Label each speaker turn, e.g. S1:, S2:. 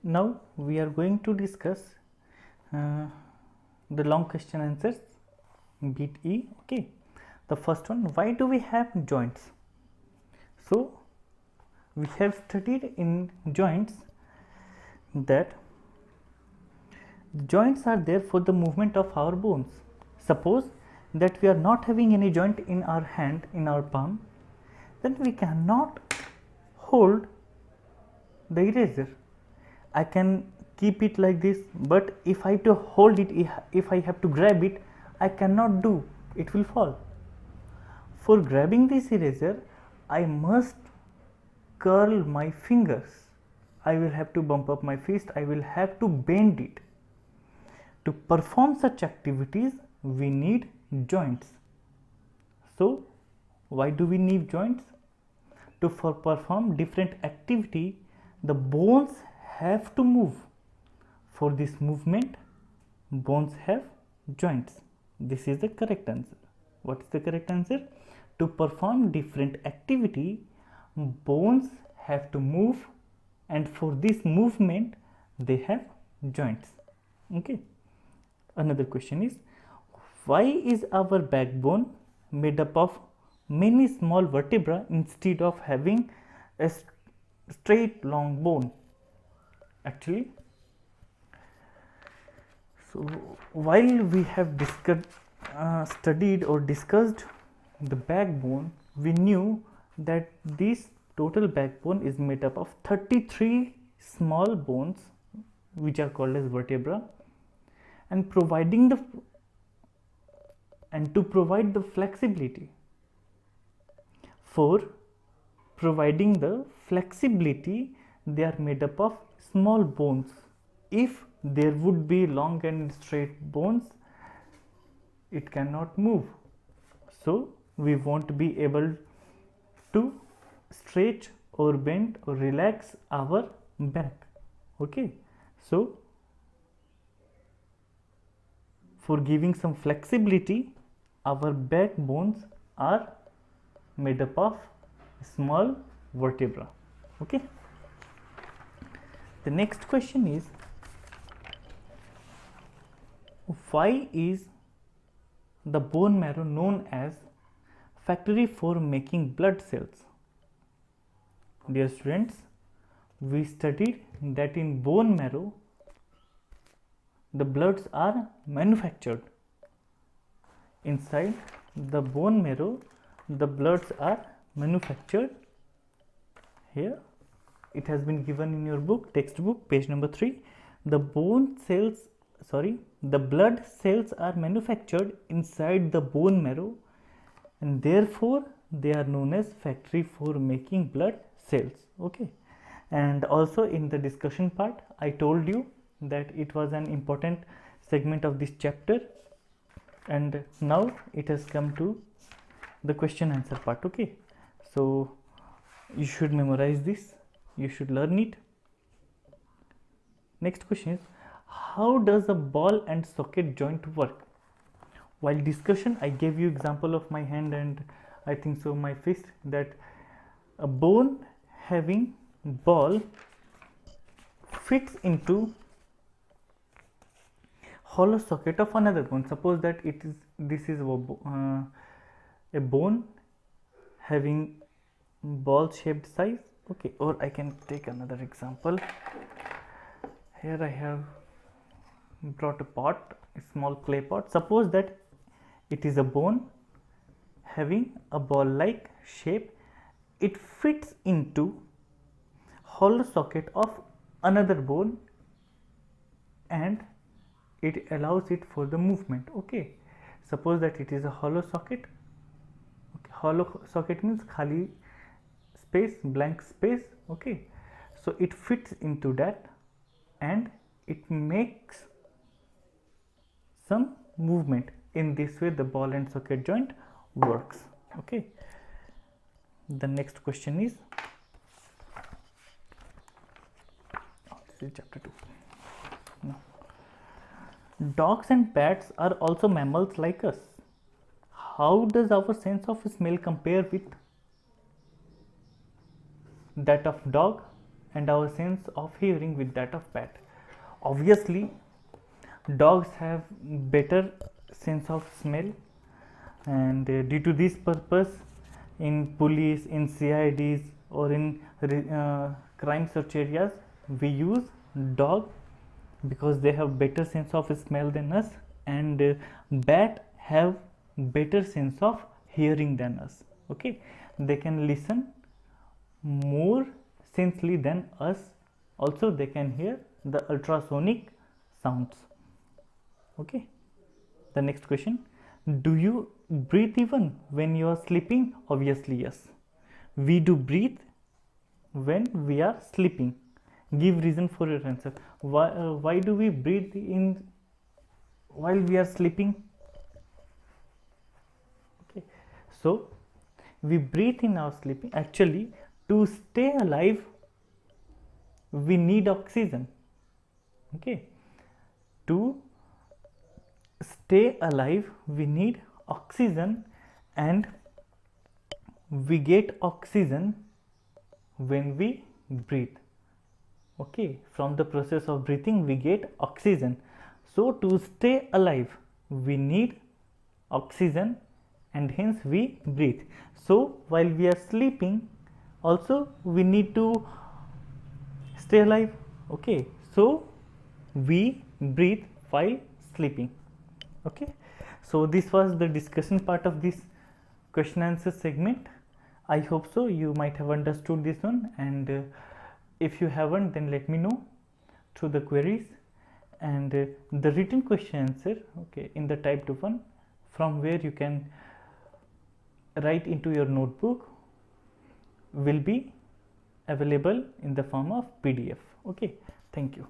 S1: Now we are going to discuss uh, the long question answers, bit E. Okay, the first one, why do we have joints? So we have studied in joints that joints are there for the movement of our bones. Suppose that we are not having any joint in our hand, in our palm, then we cannot hold the eraser. I can keep it like this, but if I have to hold it, if I have to grab it, I cannot do, it will fall. For grabbing this eraser, I must curl my fingers. I will have to bump up my fist, I will have to bend it. To perform such activities, we need joints. So, why do we need joints? To perform different activity, the bones have to move. For this movement, bones have joints. This is the correct answer. What is the correct answer? To perform different activity, bones have to move, and for this movement, they have joints. Okay. Another question is, why is our backbone made up of many small vertebrae instead of having a straight long bone? Actually, so while we have studied or discussed the backbone, we knew that this total backbone is made up of 33 small bones, which are called as vertebra, and to provide the flexibility. For providing the flexibility, they are made up of small bones. If there would be long and straight bones, it cannot move. So we won't be able to stretch or bend or relax our back. Okay, so for giving some flexibility, our backbones are made up of small vertebra. Okay. The next question is, why is the bone marrow known as factory for making blood cells? Dear students, we studied that in bone marrow, the bloods are manufactured. Inside the bone marrow, the bloods are manufactured. Here it has been given in your book, textbook, page number 3. The blood cells are manufactured inside the bone marrow, and therefore they are known as factory for making blood cells. Okay. And also in the discussion part, I told you that it was an important segment of this chapter, and now it has come to the question answer part. Okay, so you should memorize this, you should learn it. Next question is, how does a ball and socket joint work? While discussion, I gave you example of my hand and I think so my fist, that a bone having ball fits into hollow socket of another bone. Suppose that this is a bone having ball shaped size. Okay, or I can take another example. Here I have brought a pot, a small clay pot. Suppose that it is a bone having a ball like shape. It fits into hollow socket of another bone and it allows it for the movement. Okay, suppose that it is a hollow socket. Okay. Hollow socket means khali space, blank space. Okay, so it fits into that and it makes some movement. In this way the ball and socket joint works. Okay, the next question is, this is chapter 2. No. Dogs and cats are also mammals like us. How does our sense of smell compare with that of dog and our sense of hearing with that of bat. Obviously, dogs have better sense of smell, and due to this purpose, in police, in CIDs, or in crime search areas, we use dog because they have better sense of smell than us, and bat have better sense of hearing than us. Okay, they can listen more sensely than us. Also, they can hear the ultrasonic sounds. Okay, the next question: do you breathe even when you are sleeping? Obviously yes, we do breathe when we are sleeping. Give reason for your answer. Why do we breathe in while we are sleeping? Okay, so we breathe in our sleeping. Actually, to stay alive, we need oxygen. Okay, to stay alive, we need oxygen, and we get oxygen when we breathe. Okay, from the process of breathing, we get oxygen. So, to stay alive, we need oxygen, and hence we breathe. So, while we are sleeping, also we need to stay alive. Okay, so we breathe while sleeping. Okay, so this was the discussion part of this question answer segment. I hope so you might have understood this one, and if you haven't, then let me know through the queries. And the written question answer, okay, in the typed one, from where you can write into your notebook, will be available in the form of PDF. Okay, thank you.